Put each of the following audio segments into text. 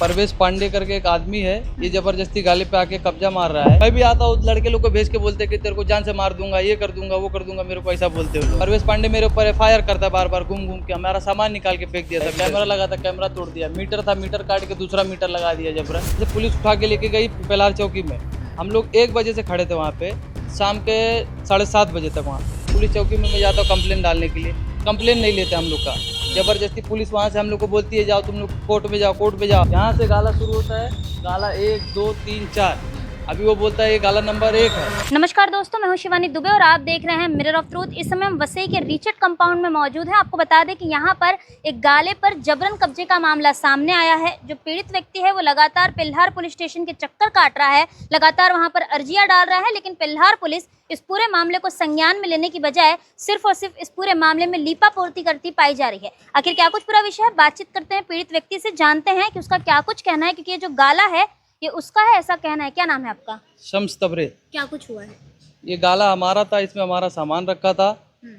परवेश पांडे करके एक आदमी है, ये जबरदस्ती गाले पे आके कब्जा मार रहा है। मैं भी आता हूँ, लड़के लोग को भेज के बोलते कि तेरे को जान से मार दूंगा, ये कर दूंगा, वो कर दूंगा, मेरे को ऐसा बोलते हो। परवेश पांडे मेरे ऊपर एफआईआर करता है, बार बार घूम घूम के हमारा सामान निकाल के फेंक दिया था। कैमरा लगा था, कैमरा तोड़ दिया। मीटर था, मीटर काट के दूसरा मीटर लगा दिया जबरन। पुलिस उठा के लेके गई पेलार चौकी में। हम लोग 1 बजे से खड़े थे वहाँ पे, शाम के 7:30 बजे तक वहाँ पुलिस चौकी में मैं जाता हूँ कंप्लेन डालने के लिए। कंप्लेन नहीं लेते हम लोग का, जबरदस्ती पुलिस वहाँ से हम लोग को बोलती है जाओ तुम लोग कोर्ट में जाओ, कोर्ट में जाओ। यहाँ से गाला शुरू होता है, गाला 1 2 3 4। अभी वो बोलता है ये गाला नंबर 1 है। नमस्कार दोस्तों, मैं हूं शिवानी दुबे और आप देख रहे हैं मिरर ऑफ ट्रूथ। इस समय हम वसई के रीचट कंपाउंड में मौजूद हैं। आपको बता दें कि यहाँ पर एक गाले पर जबरन कब्जे का मामला सामने आया है। जो पीड़ित व्यक्ति है वो लगातार पिल्हार पुलिस स्टेशन के चक्कर काट रहा है, लगातार वहाँ पर अर्जियां डाल रहा है, लेकिन पिल्हार पुलिस इस पूरे मामले को संज्ञान में लेने की बजाय सिर्फ और सिर्फ इस पूरे मामले में लीपापोती करती पाई जा रही है। आखिर क्या कुछ पूरा विषय है, बातचीत करते हैं पीड़ित व्यक्ति से, जानते हैं कि उसका क्या कुछ कहना है, क्योंकि ये जो गाला है ये उसका है, ऐसा कहना है। क्या नाम है आपका? शम्स तबरे। क्या कुछ हुआ है? ये गाला हमारा था, इसमें हमारा सामान रखा था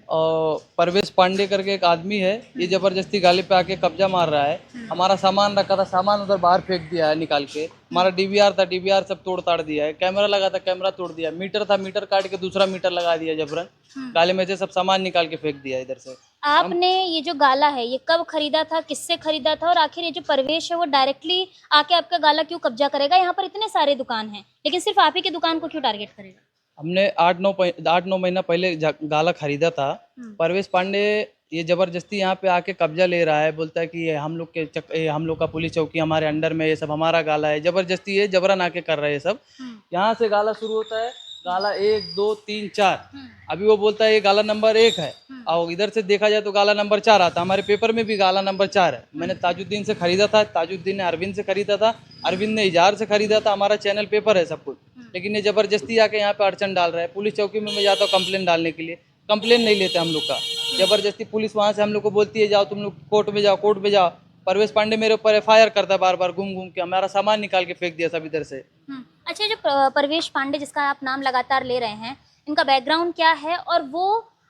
और परवेश पांडे करके एक आदमी है, ये जबरदस्ती गाले पे आके कब्जा मार रहा है। हमारा सामान रखा था, सामान उधर बाहर फेंक दिया है निकाल के। हमारा डीवीआर था, डीवीआर सब तोड़ ताड़ दिया है। कैमरा लगा था, कैमरा तोड़ दिया। मीटर था, मीटर काट के दूसरा मीटर लगा दिया जबरन। गाले में से सब सामान निकाल के फेंक दिया इधर से। आपने ये जो गाला है ये कब खरीदा था, किससे खरीदा था, और आखिर ये जो परवेश है वो डायरेक्टली आके आपका गाला क्यों कब्जा करेगा? यहाँ पर इतने सारे दुकान हैं, लेकिन सिर्फ आप ही की दुकान को क्यों टारगेट करेगा? हमने 8-9 महीना पहले गाला खरीदा था। परवेश पांडे ये जबरदस्ती यहाँ पे आके कब्जा ले रहा है, बोलता है कि ये हम लोग का पुलिस चौकी हमारे अंडर में, ये सब हमारा गाला है। जबरदस्ती ये जबरन आके कर रहा है ये सब। यहाँ से गाला शुरू होता है, गाला 1 2 3 4। अभी वो बोलता है ये गाला नंबर 1 है और इधर से देखा जाए तो गाला नंबर 4 आता। हमारे पेपर में भी गाला नंबर 4 है। मैंने ताजुद्दीन से खरीदा था, ताजुद्दीन ने अरविंद से खरीदा था, अरविंद ने इजार से खरीदा था। हमारा चैनल पेपर है सब कुछ, लेकिन ये जबरदस्ती आके यहाँ पे अड़चन डाल रहा है। पुलिस चौकी में मैं जाता हूँ कंप्लेन डालने के लिए, कंप्लेन नहीं लेते हम लोग का। जबरदस्ती पुलिस वहाँ से हम लोग को बोलती है जाओ तुम लोग कोर्ट में जाओ, कोर्ट में जाओ। परवेश पांडे मेरे ऊपर एफआईआर करता है, बार बार घूम घूम के हमारा सामान निकाल के फेंक दिया सब इधर से। अच्छा, जो परवेश पांडे जिसका आप नाम लगातार ले रहे हैं, इनका बैकग्राउंड क्या है और वो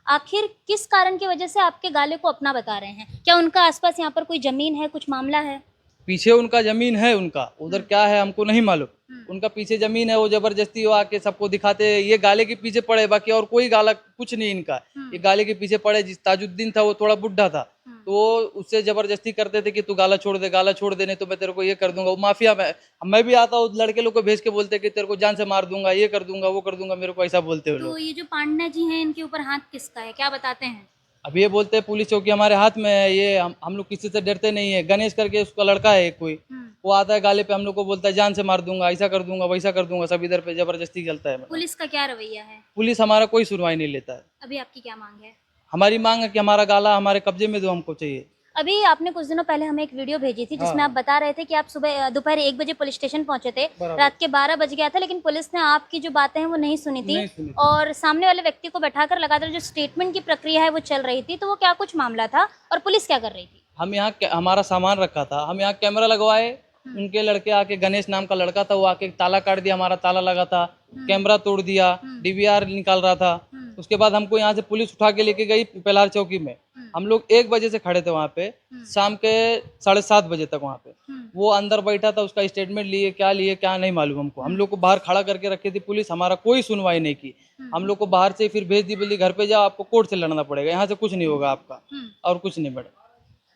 आखिर किस कारण की वजह से आपके गाले को अपना बता रहे हैं? क्या उनका आसपास यहाँ पर कोई जमीन है, कुछ मामला है? पीछे उनका जमीन है, उनका उधर क्या है हमको नहीं मालूम। उनका पीछे जमीन है, वो जबरदस्ती वो आके सबको दिखाते हैं ये गाले के पीछे पड़े, बाकी और कोई गाला कुछ नहीं इनका। ये गाले के पीछे पड़े। जिस ताजुद्दीन था वो थोड़ा बुढ़ा था, तो वो उससे जबरदस्ती करते थे कि तू गाला छोड़ दे, गाला छोड़ दे, नहीं तो मैं तेरे को ये कर दूंगा। वो माफिया में मैं भी आता हूँ, लड़के लोग को भेज के बोलते कि तेरे को जान से मार दूंगा, ये कर दूंगा, वो कर दूंगा, मेरे को ऐसा बोलते हो लोग। तो ये जो पांडे जी हैं, इनके ऊपर हाथ किसका है, क्या बताते हैं? अब ये बोलते हैं पुलिस चौकी हमारे हाथ में है, ये हम लोग किसी से डरते नहीं है। गणेश करके उसका लड़का है कोई, वो आता है गाले पे हम लोग को बोलता है जान से मार दूंगा, ऐसा कर दूंगा, वैसा कर दूंगा, सब इधर पे जबरदस्ती चलता है। पुलिस का क्या रवैया है? पुलिस हमारा कोई सुनवाई नहीं लेता है। अभी आपकी क्या मांग है? हमारी मांग है कि हमारा गाला हमारे कब्जे में दो, हमको चाहिए। अभी आपने कुछ दिनों पहले हमें एक वीडियो भेजी थी जिसमें आप बता रहे थे कि आप दोपहर 1 बजे पुलिस स्टेशन पहुंचे थे, रात के 12 बज गया था, लेकिन पुलिस ने आपकी जो बातें हैं वो नहीं सुनी थी और सामने वाले व्यक्ति को बैठाकर लगातार जो स्टेटमेंट की प्रक्रिया है वो चल रही थी। तो वो क्या कुछ मामला था और पुलिस क्या कर रही थी? हम यहाँ हमारा सामान रखा था, हम यहाँ कैमरा लगवाए। उनके लड़के आके, गणेश नाम का लड़का था, वो आके ताला काट दिया, हमारा ताला लगा था, कैमरा तोड़ दिया, डीवीआर निकाल रहा था। उसके बाद हमको यहाँ से पुलिस उठा के लेके गई पेलार चौकी में। हम लोग 1 बजे से खड़े थे वहाँ पे, शाम के 7:30 बजे तक वहाँ पे। वो अंदर बैठा था, उसका स्टेटमेंट लिए क्या नहीं मालूम हमको। हम लोग को बाहर खड़ा करके रखी थी पुलिस, हमारा कोई सुनवाई नहीं की। हम लोग को बाहर से फिर भेज दी, बोली घर पे जाओ, आपको कोर्ट से लड़ना पड़ेगा, यहाँ से कुछ नहीं होगा आपका और कुछ नहीं मैडम।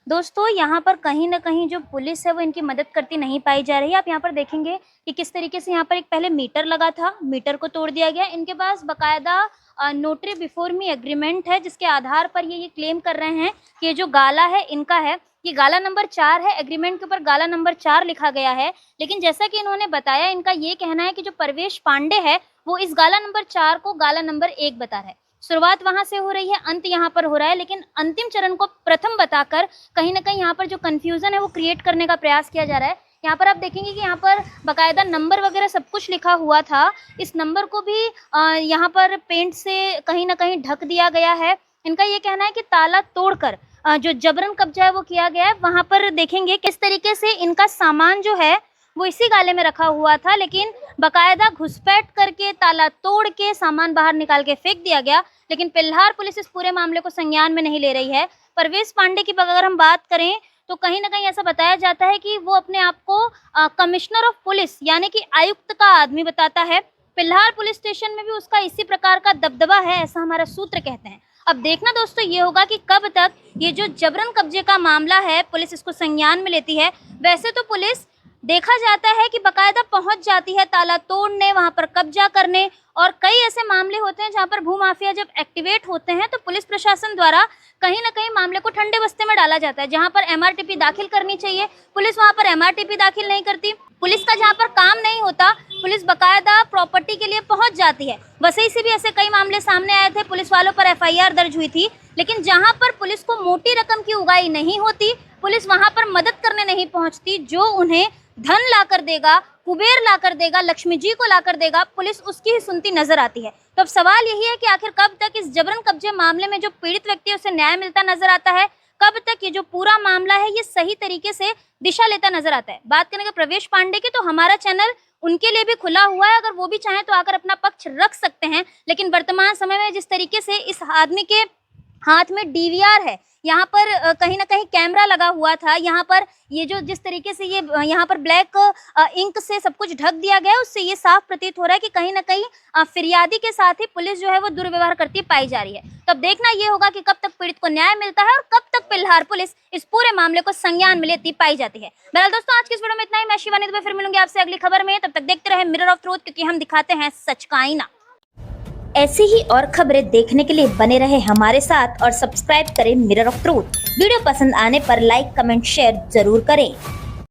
दोस्तों, यहाँ पर कहीं ना कहीं जो पुलिस है वो इनकी मदद करती नहीं पाई जा रही है। आप यहाँ पर देखेंगे कि किस तरीके से यहाँ पर एक पहले मीटर लगा था, मीटर को तोड़ दिया गया। इनके पास बकायदा नोटरी बिफोर मी एग्रीमेंट है, जिसके आधार पर ये क्लेम कर रहे हैं कि ये जो गाला है इनका है। ये गाला नंबर 4 है, एग्रीमेंट के ऊपर गाला नंबर 4 लिखा गया है। लेकिन जैसा कि इन्होंने बताया, इनका ये कहना है कि जो परवेश पांडे है वो इस गाला नंबर 4 को गाला नंबर 1 बता रहा है। शुरुआत वहां से हो रही है, अंत यहाँ पर हो रहा है, लेकिन अंतिम चरण को प्रथम बताकर कहीं ना कहीं यहाँ पर जो कंफ्यूजन है वो क्रिएट करने का प्रयास किया जा रहा है। यहाँ पर आप देखेंगे कि यहाँ पर बकायदा नंबर वगैरह सब कुछ लिखा हुआ था। इस नंबर को भी यहाँ पर पेंट से कहीं ना कहीं ढक दिया गया है। इनका ये कहना है कि ताला तोड़कर जो जबरन कब्जा है वो किया गया है। वहां पर देखेंगे किस तरीके से इनका सामान जो है वो इसी गाले में रखा हुआ था, लेकिन बकायदा घुसपैठ करके ताला तोड़ के सामान बाहर निकाल के फेंक दिया गया। लेकिन पिल्हार पुलिस इस पूरे मामले को संज्ञान में नहीं ले रही है। परवेश पांडे की अगर हम बात करें तो कहीं ना कहीं ऐसा बताया जाता है कि वो अपने आप को कमिश्नर ऑफ पुलिस यानी कि आयुक्त का आदमी बताता है। पिल्हार पुलिस स्टेशन में भी उसका इसी प्रकार का दबदबा है, ऐसा हमारा सूत्र कहते हैं। अब देखना दोस्तों ये होगा कि कब तक ये जो जबरन कब्जे का मामला है पुलिस इसको संज्ञान में लेती है। वैसे तो पुलिस देखा जाता है कि बकायदा पहुंच जाती है ताला तोड़ने, वहां पर कब्जा करने, और कई ऐसे मामले होते हैं जहां पर भूमाफिया जब एक्टिवेट होते हैं तो पुलिस प्रशासन द्वारा कहीं ना कहीं मामले को ठंडे बस्ते में डाला जाता है। जहां पर एमआरटीपी दाखिल करनी चाहिए पुलिस वहां पर एमआरटीपी दाखिल नहीं करती। पुलिस का जहां पर काम नहीं होता पुलिस बकायदा प्रॉपर्टी के लिए पहुंच जाती है। वसई से भी ऐसे कई मामले सामने आए थे, पुलिस वालों पर एफआईआर दर्ज हुई थी, लेकिन जहां पर पुलिस को मोटी रकम की उगाई नहीं होती पुलिस वहां पर मदद करने नहीं पहुंचती। जो उन्हें धन लाकर देगा, कुबेर लाकर देगा, लक्ष्मी जी को लाकर देगा, पुलिस उसकी ही सुनती नजर आती है। तो अब सवाल यही है कि आखिर कब तक इस जबरन कब्जे मामले में जो पीड़ित व्यक्ति है उसे न्याय मिलता नजर आता है, कब तक ये जो पूरा मामला है ये सही तरीके से दिशा लेता नजर आता है। बात करेंगे प्रवेश पांडे की, तो हमारा चैनल उनके लिए भी खुला हुआ है, अगर वो भी चाहें तो आकर अपना पक्ष रख सकते हैं। लेकिन वर्तमान समय में जिस तरीके से इस आदमी के हाथ में डीवीआर है, यहाँ पर कहीं ना कहीं कैमरा लगा हुआ था, यहाँ पर ये जो जिस तरीके से ये यहाँ पर ब्लैक इंक से सब कुछ ढक दिया गया है, उससे ये साफ प्रतीत हो रहा है कि कहीं ना कहीं फिरियादी के साथ ही पुलिस जो है वो दुर्व्यवहार करती पाई जा रही है। तो अब देखना ये होगा कि कब तक पीड़ित को न्याय मिलता है और कब तक पिल्हार पुलिस इस पूरे मामले को संज्ञान में लेती पाई जाती है। बहरहाल दोस्तों आज की इस वीडियो में इतना ही। मैं शिवानी दुबे फिर मिलूंगी आपसे अगली खबर में, तब तक देखते रहे मिरर ऑफ ट्रूथ, क्योंकि हम दिखाते हैं सच का आईना। ऐसी ही और खबरें देखने के लिए बने रहे हमारे साथ और सब्सक्राइब करें मिरर ऑफ ट्रूथ। वीडियो पसंद आने पर लाइक, कमेंट, शेयर जरूर करें।